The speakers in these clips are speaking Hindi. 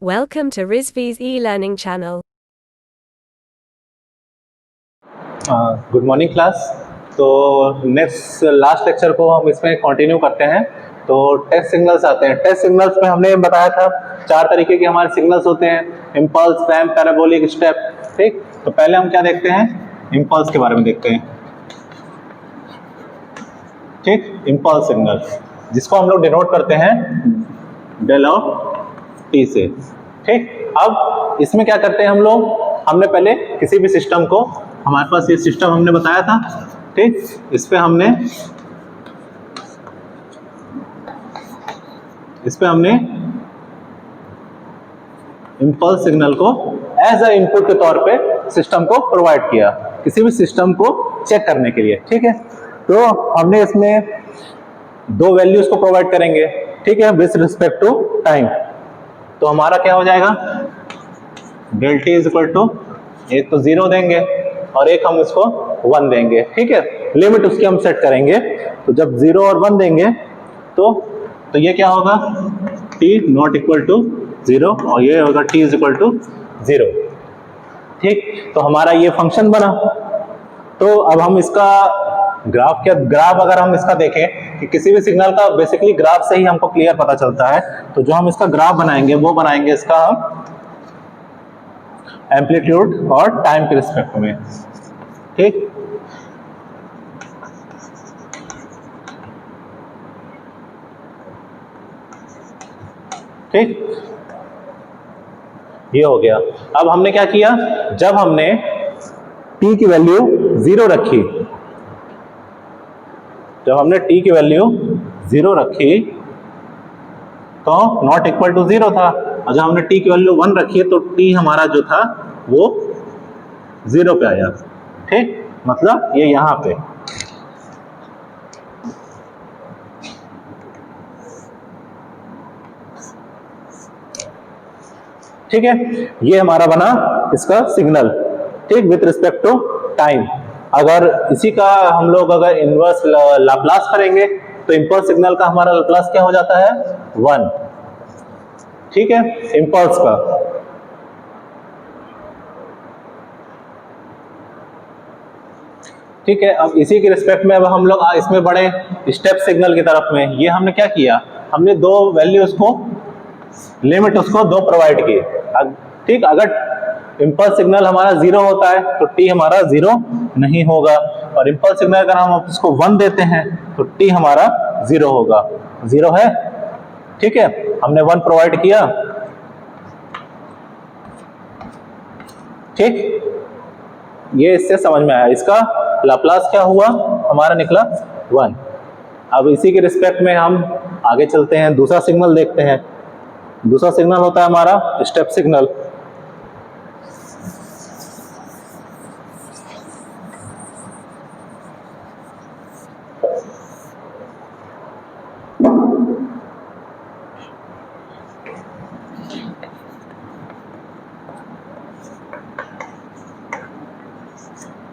Welcome to Rizvi's e-learning channel. Good morning class. तो नेक्स्ट लास्ट लेक्चर को हम इसमें कंटिन्यू करते हैं। तो टेस्ट सिग्नल्स आते हैं। टेस्ट सिग्नल्स में हमने बताया था चार तरीके के हमारे सिग्नल्स होते हैं, इम्पल्स, रैंप, पैराबोलिक, स्टेप। ठीक, तो पहले हम क्या देखते हैं, इम्पल्स के बारे में देखते हैं। ठीक, इम्पल्स सिग्नल जिसको हम लोग डिनोट करते हैं डेल ऑफ टी से। ठीक, अब इसमें क्या करते हैं हम लोग, हमने पहले किसी भी सिस्टम को, हमारे पास ये सिस्टम हमने बताया था। ठीक, इस पे हमने इम्पल्स सिग्नल को एज अ इनपुट के तौर पे सिस्टम को प्रोवाइड किया, किसी भी सिस्टम को चेक करने के लिए। ठीक है, तो हमने इसमें दो वैल्यूज को प्रोवाइड करेंगे। ठीक है, विथ रिस्पेक्ट टू टाइम। तो हमारा क्या हो जाएगा, del T is equal to, एक तो 0 देंगे और एक हम इसको 1 देंगे। ठीक है, लिमिट उसकी हम सेट करेंगे। तो जब 0 और 1 देंगे तो ये क्या होगा, t नॉट इक्वल टू 0 और ये होगा t इज इक्वल टू 0। ठीक, तो हमारा ये फंक्शन बना। तो अब हम इसका ग्राफ अगर हम इसका देखें कि किसी भी सिग्नल का बेसिकली ग्राफ से ही हमको क्लियर पता चलता है। तो जो हम इसका ग्राफ बनाएंगे वो बनाएंगे इसका हम एम्पलीट्यूड और टाइम के रिस्पेक्ट में। ठीक, ठीक, ये हो गया। अब हमने क्या किया, जब हमने t की वैल्यू 0 रखी, तो नॉट इक्वल टू 0 था। और जब हमने t की वैल्यू 1 रखी तो t हमारा जो था वो 0 पे आया। ठीक, मतलब ये यहां पे। ठीक है, ये हमारा बना इसका सिग्नल। ठीक, विथ रिस्पेक्ट टू टाइम। अगर इसी का हम लोग अगर इनवर्स लाप्लास करेंगे तो इम्पल्स सिग्नल का हमारा लाप्लास क्या हो जाता है, 1। ठीक है, इम्पल्स का। ठीक है, अब इसी के रिस्पेक्ट में अब हम लोग इसमें बढ़े स्टेप सिग्नल की तरफ में। ये हमने क्या किया, हमने दो वैल्यूज को, लिमिट उसको दो प्रोवाइड की। ठीक, अगर इम्पल्स सिग्नल हमारा 0 होता है तो t हमारा 0 नहीं होगा, और इम्पल्स सिग्नल अगर हम उसको 1 देते हैं तो t हमारा 0 होगा। 0 है। ठीक है, हमने 1 प्रोवाइड किया। ठीक, ये इससे समझ में आया, इसका लाप्लास क्या हुआ, हमारा निकला 1। अब इसी के रिस्पेक्ट में हम आगे चलते हैं, दूसरा सिग्नल देखते हैं। दूसरा सिग्नल होता है हमारा स्टेप सिग्नल।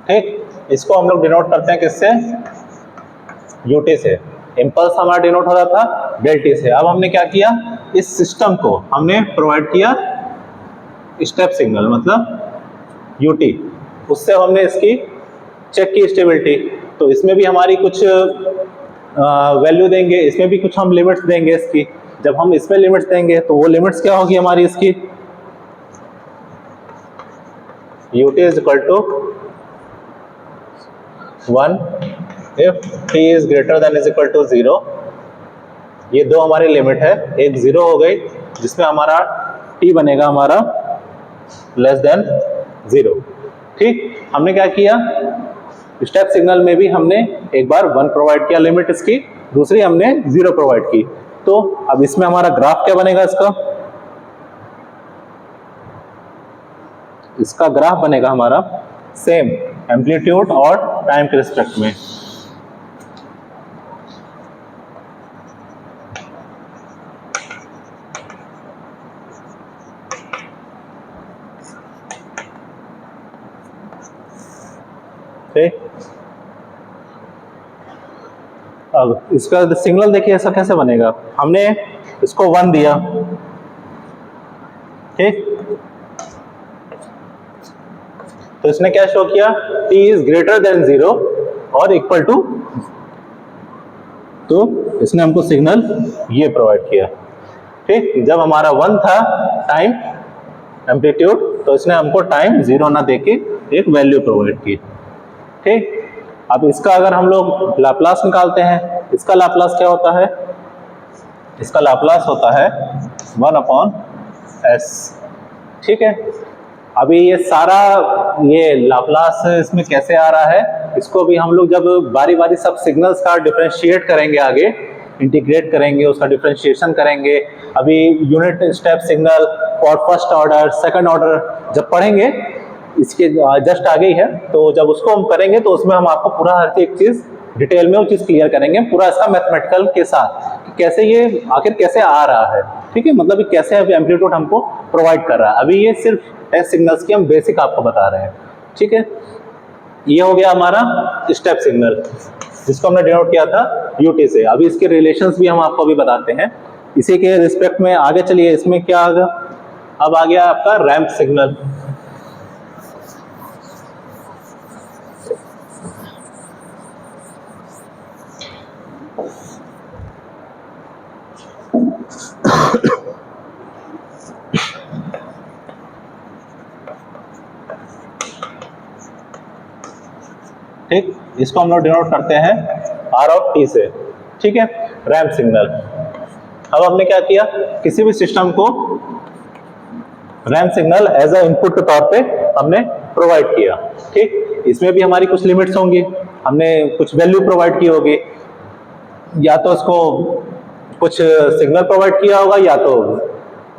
ठीक, इसको हम लोग डिनोट करते हैं किससे, यूटी से। इम्पल्स हमारा डिनोट हो रहा था डेल टी से। अब हमने क्या किया, इस सिस्टम को हमने प्रोवाइड किया स्टेप सिग्नल, मतलब यूटी। उससे हमने इसकी चेक की स्टेबिलिटी। तो इसमें भी हमारी कुछ वैल्यू देंगे, इसमें भी कुछ हम लिमिट्स देंगे इसकी। जब हम इसमें लिमिट्स देंगे तो वो लिमिट्स क्या होगी हमारी इसकी, U T is equal to 1 if t is greater than is equal to 0। ये दो हमारी लिमिट है, एक 0 हो गई जिसमें हमारा t बनेगा हमारा लेस देन 0। ठीक, हमने क्या किया, स्टेप सिग्नल में भी हमने एक बार 1 प्रोवाइड किया लिमिट इसकी, दूसरी हमने 0 प्रोवाइड की। तो अब इसमें हमारा ग्राफ क्या बनेगा, इसका ग्राफ बनेगा हमारा सेम एम्पलीट्यूड और टाइम के रिस्पेक्ट में। अब इसका सिग्नल देखिए ऐसा कैसे बनेगा, हमने इसको 1 दिया, ठीक, तो इसने क्या शो किया, t इज ग्रेटर देन 0 और इक्वल टू, तो इसने हमको सिग्नल ये प्रोवाइड किया। ठीक, जब हमारा 1 था टाइम एम्पलीट्यूड, तो इसने हमको टाइम 0 ना देके एक वैल्यू प्रोवाइड की। ठीक, अब इसका अगर हम लोग लाप्लास निकालते हैं, इसका लाप्लास क्या होता है, इसका लाप्लास होता है 1/s। ठीक है, अभी ये सारा ये लाप्लास इसमें कैसे आ रहा है, इसको भी हम लोग जब बारी बारी सब सिग्नल्स का डिफरेंशिएट करेंगे, आगे इंटीग्रेट करेंगे, उसका डिफरेंशिएशन करेंगे। अभी unit step signal for first order, second order जब पढ़ेंगे, इसके जस्ट आगे ही है, तो जब उसको हम करेंगे तो उसमें हम आपको पूरा हर एक चीज डिटेल में वो चीज क्लियर करेंगे, पूरा इसका मैथमेटिकल के साथ कि कैसे ये आखिर कैसे आ रहा है। ठीक है, मतलब ये कैसे एम्पलीट्यूड हमको प्रोवाइड कर रहा है। अभी ये सिर्फ टेस्ट सिग्नल्स की हम बेसिक आपको बता रहे हैं। ठीक है, ये हो गया हमारा स्टेप सिग्नल, जिसको हमने डिनोट किया था यूटी से। अभी इसके रिलेशंस भी हम आपको अभी बताते हैं। इसी के रिस्पेक्ट में आगे चलिए, इसमें क्या आ गया, अब आ गया आपका रैंप सिग्नल। ठीक, इसको हम लोग डिनोट करते हैं आर ऑफ टी से। ठीक है, रैंप सिग्नल। अब हमने क्या किया, किसी भी सिस्टम को ramp signal as a input के तौर पे हमने प्रोवाइड किया। ठीक, इसमें भी हमारी कुछ लिमिट्स होंगी, हमने कुछ वैल्यू प्रोवाइड की होगी, या तो इसको कुछ सिग्नल प्रोवाइड किया होगा या तो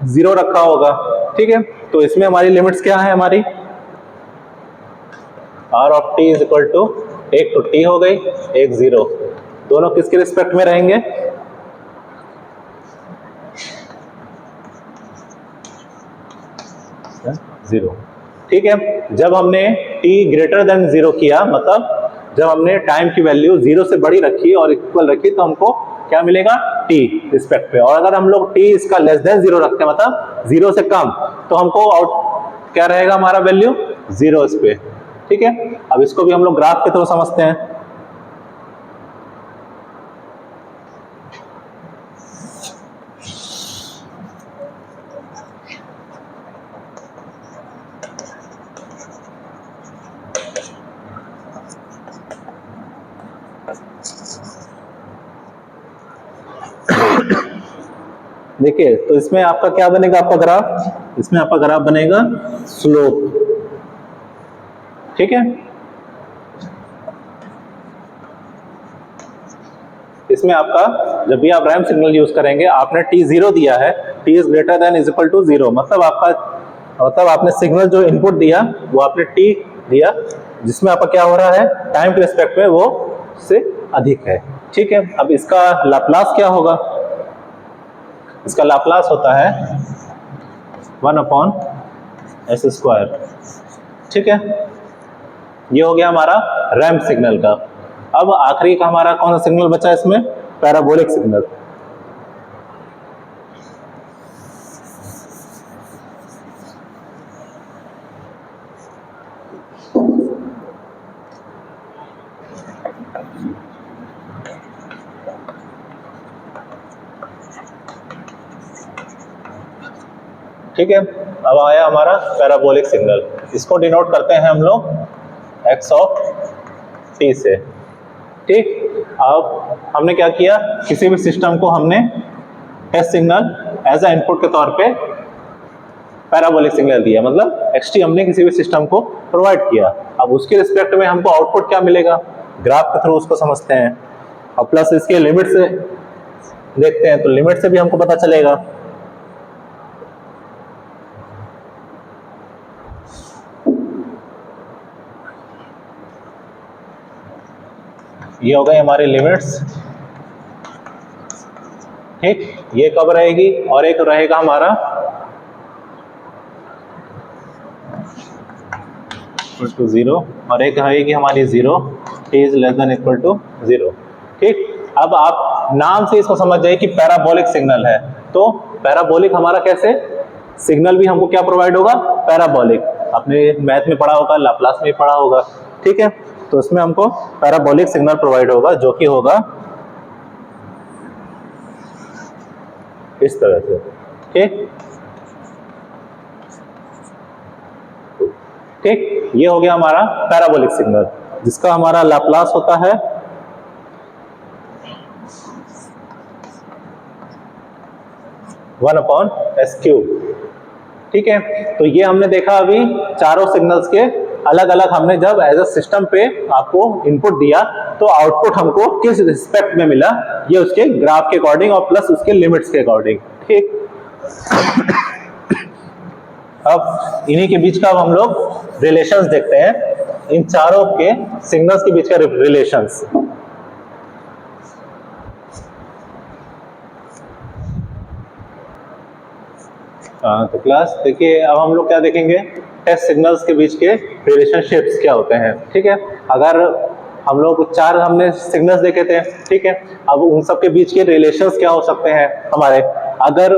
0 रखा होगा। ठीक है, तो इसमें हमारी लिमिट्स क्या है, हमारी R of T is equal to, एक तो टी हो गई, एक 0, दोनों किसके रिस्पेक्ट में रहेंगे, जीरो। ठीक है, जब हमने t ग्रेटर देन 0 किया, मतलब जब हमने टाइम की वैल्यू 0 से बड़ी रखी और इक्वल रखी, तो हमको क्या मिलेगा, t रिस्पेक्ट पे। और अगर हम लोग t इसका लेस देन 0 रखते हैं, मतलब 0 से कम, तो हमको आउट क्या रहेगा हमारा वैल्यू, 0 इस पे। ठीक है, अब इसको भी हम लोग ग्राफ के थ्रू समझते हैं। देखिए, तो इसमें आपका क्या बनेगा, आपका ग्राफ, इसमें आपका ग्राफ बनेगा स्लोप। ठीक है, इसमें आपका जब भी आप रैंप सिग्नल यूज करेंगे, आपने t 0 दिया है, t is greater than is equal to 0, मतलब आपने सिग्नल जो इनपुट दिया वो आपने t दिया, जिसमें आपका क्या हो रहा है, टाइम के रिस्पेक्ट में वो से अधिक है। ठीक है, अब इसका लाप्लास क्या होगा, इसका लाप्लास होता है 1/s²। ठीक है, ये हो गया हमारा रैंप सिग्नल का। अब आखिरी का हमारा कौन सा सिग्नल बचा इसमें, पैराबोलिक सिग्नल। ठीक है, अब आया हमारा पैराबोलिक सिग्नल, इसको डिनोट करते हैं हम लोग x ऑफ t से। ठीक, अब हमने क्या किया, किसी भी सिस्टम को हमने test signal as a input के तौर पे पैराबोलिक सिग्नल दिया, मतलब xt हमने किसी भी सिस्टम को प्रोवाइड किया। अब उसके रिस्पेक्ट में हमको आउटपुट क्या मिलेगा, ग्राफ के थ्रू उसको समझते हैं, और प्लस इसके लिमिट से देखते हैं, तो लिमिट से भी हमको पता चलेगा। ये हो गई हमारी लिमिट्स। ठीक, ये कब रहेगी, और एक रहेगा हमारा इक्वल टू 0, और एक रहेगी हमारी 0, t is less than equal to 0। ठीक, अब आप नाम से इसको समझ जाइए कि पैराबोलिक सिग्नल है, तो पैराबोलिक हमारा कैसे, सिग्नल भी हमको क्या प्रोवाइड होगा, पैराबोलिक। आपने मैथ में पढ़ा होगा, लाप्लास में पढ़ा होगा, ठीक है। तो उसमें हमको पैराबोलिक सिग्नल प्रोवाइड होगा, जो कि होगा इस तरह से, ठीक। ठीक, ये हो गया हमारा पैराबोलिक सिग्नल, जिसका हमारा लाप्लास होता है 1/s³। ठीक है, तो ये हमने देखा अभी चारों सिग्नल्स के अलग अलग हमने जब एज अ सिस्टम पे आपको इनपुट दिया तो आउटपुट हमको किस रिस्पेक्ट में मिला, ये उसके ग्राफ के अकॉर्डिंग और प्लस उसके लिमिट्स के अकॉर्डिंग, ठीक। अब इन्हीं के बीच का अब हम लोग रिलेशंस देखते हैं, इन चारों के सिग्नल्स के बीच का रिलेशंस। तो क्लास देखिए, अब हम लोग क्या देखेंगे, टेस्ट सिग्नल्स के बीच के रिलेशनशिप्स क्या होते हैं, ठीक है। अगर हम लोग चार हमने सिग्नल्स देखे थे, ठीक है, अब उन सब के बीच के रिलेशंस क्या हो सकते हैं हमारे। अगर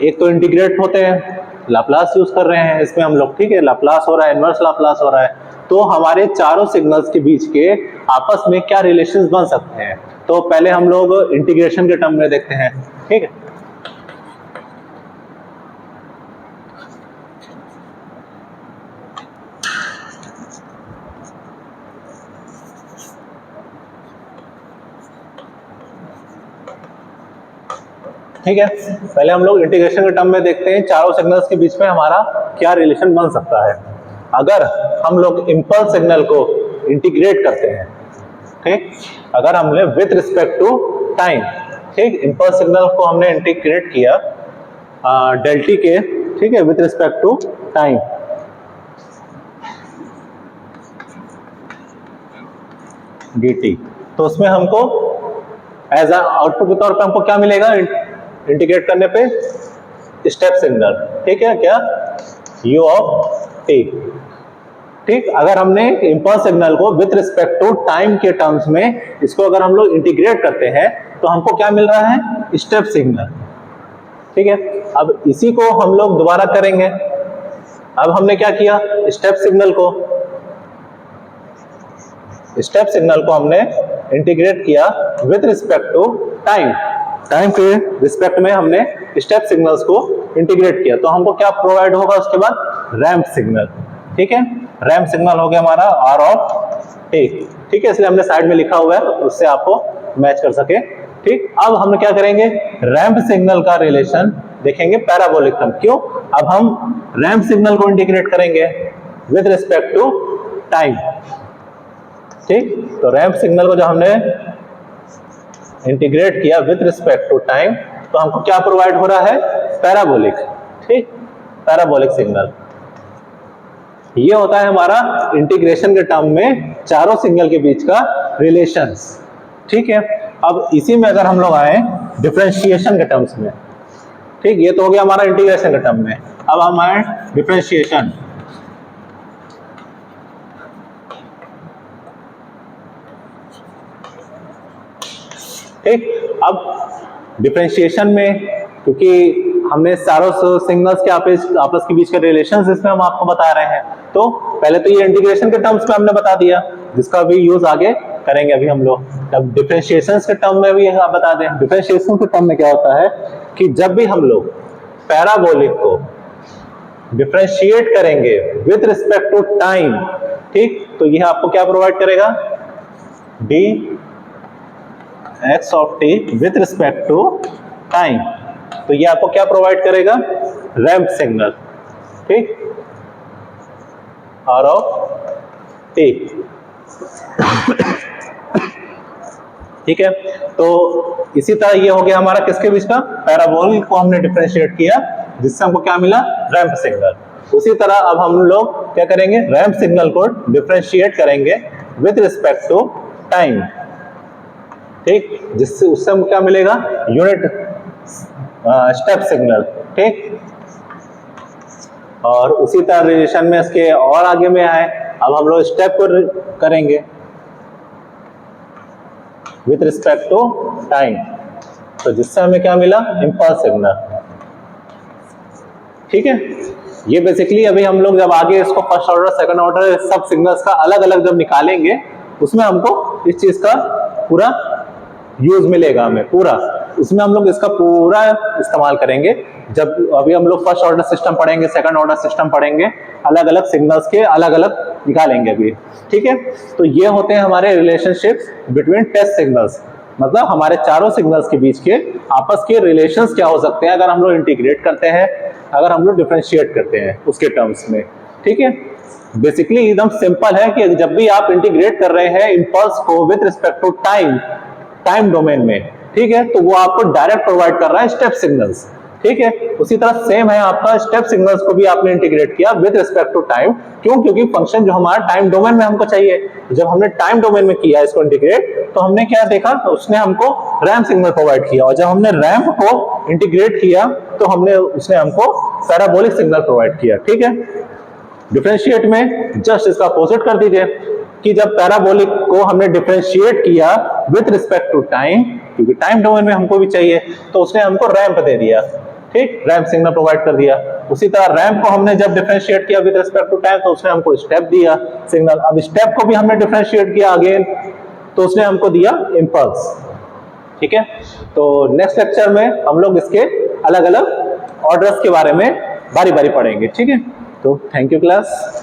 एक तो इंटीग्रेट होते हैं, लाप्लास यूज कर रहे हैं इसमें हम लोग, ठीक है, लाप्लास हो रहा है, इनवर्स लाप्लास हो रहा है, तो हमारे चारों सिग्नल्स के बीच के आपस में क्या रिलेशंस बन सकते हैं। तो पहले हम लोग इंटीग्रेशन के टर्म में देखते हैं, ठीक है। ठीक है, पहले हम लोग इंटीग्रेशन के टर्म में देखते हैं चारों सिग्नल्स के बीच में हमारा क्या रिलेशन बन सकता है। अगर हम लोग इंपल्स सिग्नल को इंटीग्रेट करते हैं, ठीक, अगर हमने विथ रिस्पेक्ट टू टाइम, ठीक, इंपल्स सिग्नल को हमने इंटीग्रेट किया डेल टी के, ठीक है, with respect to time, D T, तो उसमें हमको एज आउटपुट के तौर पे हमको क्या मिलेगा इंटीग्रेट करने पे, स्टेप सिग्नल, ठीक है, क्या, u ऑफ t, ठीक। अगर हमने इंपल्स सिग्नल को विथ रिस्पेक्ट टू टाइम के टर्म्स में इसको अगर हम लोग इंटीग्रेट करते हैं तो हमको क्या मिल रहा है, स्टेप सिग्नल, ठीक है। अब इसी को हम लोग दोबारा करेंगे। अब हमने क्या किया, स्टेप सिग्नल को हमने इंटीग्रेट किया with respect to time, time के रिस्पेक्ट में हमने स्टेप सिग्नल्स को इंटीग्रेट किया, तो हमको क्या प्रोवाइड होगा उसके बाद, रैंप सिग्नल, ठीक है। रैंप सिग्नल हो गया हमारा r ऑफ t, ठीक है, इसलिए हमने साइड में लिखा हुआ है उससे आपको मैच कर सके, ठीक। अब हम क्या करेंगे, रैंप सिग्नल का रिलेशन देखेंगे पैराबोलिक टर्म, क्यों, अब हम रैंप सिग्नल को इंटीग्रेट करेंगे विथ रिस्पेक्ट टू टाइम, ठीक। तो रैंप सिग्नल को जब हमने इंटीग्रेट किया विथ रिस्पेक्ट टू टाइम तो हमको क्या प्रोवाइड हो रहा है, पैराबोलिक, ठीक, पैराबोलिक सिग्नल। ये होता है हमारा इंटीग्रेशन के टर्म में चारों सिग्नल के बीच का रिलेशंस, ठीक है। अब इसी में अगर हम लोग आए डिफरेंशिएशन के टर्म्स में, ठीक, ये तो हो गया हमारा इंटीग्रेशन के टर्म में। अब हम आए डिफरेंशिएशन, ठीक। अब डिफरेंशिएशन में क्योंकि हमने चारों सिग्नल्स के आपस के बीच के रिलेशंस इसमें हम आपको बता रहे हैं, तो पहले तो ये इंटीग्रेशन के टर्म्स में हमने बता दिया, जिसका भी यूज आगे करेंगे अभी हम लोग। तब डिफरेंशिएशन के टर्म में भी आप बता दें, डिफरेंशिएशन के टर्म में क्या होता है कि जब भी हम लोग पैराबोलिक को डिफरेंशिएट करेंगे विथ रिस्पेक्ट टू टाइम, ठीक, तो यह आपको क्या प्रोवाइड करेगा, D X of T with respect to time, तो ये आपको क्या प्रोवाइड करेगा, रैंप सिग्नल, ठीक, आर ऑफ टी, ठीक है। तो इसी तरह ये हो गया हमारा किसके बीच का, पैराबोलिक को हमने डिफरेंशिएट किया जिससे हमको क्या मिला, रैंप सिग्नल। उसी तरह अब हम लोग क्या करेंगे, रैंप सिग्नल को डिफरेंशिएट करेंगे विथ रिस्पेक्ट टू टाइम, ठीक, जिससे उससे हमको क्या मिलेगा, यूनिट स्टेप सिग्नल, ठीक। और उसी तरह रिलेशन में इसके और आगे में आए, अब हम लोग स्टेप को करेंगे विथ रिस्पेक्ट टू टाइम, तो जिससे हमें क्या मिला, इंपल्स सिग्नल, ठीक है। ये बेसिकली अभी हम लोग जब आगे इसको फर्स्ट ऑर्डर सेकंड ऑर्डर सब सिग्नल्स का अलग अलग जब निकालेंगे उसमें हमको इस चीज का पूरा यूज मिलेगा हमें पूरा, उसमें हम लोग इसका पूरा इस्तेमाल करेंगे। जब अभी हम लोग फर्स्ट ऑर्डर सिस्टम पढ़ेंगे, सेकंड ऑर्डर सिस्टम पढ़ेंगे, अलग अलग सिग्नल्स के अलग अलग निकालेंगे अभी, ठीक है। तो ये होते हैं हमारे रिलेशनशिप बिटवीन टेस्ट सिग्नल्स, मतलब हमारे चारों सिग्नल्स के बीच के आपस के रिलेशंस क्या हो सकते हैं अगर हम लोग इंटीग्रेट करते हैं, अगर हम लोग डिफरेंशिएट करते हैं उसके टर्म्स में, ठीक है। बेसिकली एकदम सिंपल है कि जब भी आप इंटीग्रेट कर रहे हैं इंपल्स को with respect to time domain में, ठीक है, तो वो आपको डायरेक्ट प्रोवाइड कर रहा है स्टेप सिग्नल्स, ठीक है। उसी तरह सेम है आपका स्टेप सिग्नल्स को भी आपने इंटीग्रेट किया विद रिस्पेक्ट टू टाइम, क्यों? क्योंकि फंक्शन जो हमारा टाइम डोमेन में हमको चाहिए, जब हमने टाइम डोमेन में किया इसको इंटीग्रेट तो हमने क्या देखा, तो उसने हमको रैंप सिग्नल प्रोवाइड किया, और जब हमने रैंप को इंटीग्रेट किया तो उसने हमको पैराबोलिक सिग्नल प्रोवाइड किया, ठीक है। डिफरेंशिएट में जस्ट इसका अपोजिट कर दीजिए कि जब पैराबोलिक को हमने डिफरेंशिएट किया विद रिस्पेक्ट टू टाइम, क्योंकि टाइम डोमेन में हमको भी चाहिए, तो उसने हमको रैंप दे दिया, ठीक, रैंप सिग्नल प्रोवाइड कर दिया। उसी तरह रैंप को हमने जब डिफरेंशिएट किया विद रिस्पेक्ट टू टाइम तो उसने हमको स्टेप दिया सिग्नल। अब स्टेप को भी हमने डिफरेंशिएट किया अगेन तो उसने हमको दिया इंपल्स, ठीक है। तो नेक्स्ट लेक्चर में हम लोग इसके अलग अलग ऑर्डर्स के बारे में बारी बारी पढ़ेंगे, ठीक है। तो थैंक यू क्लास।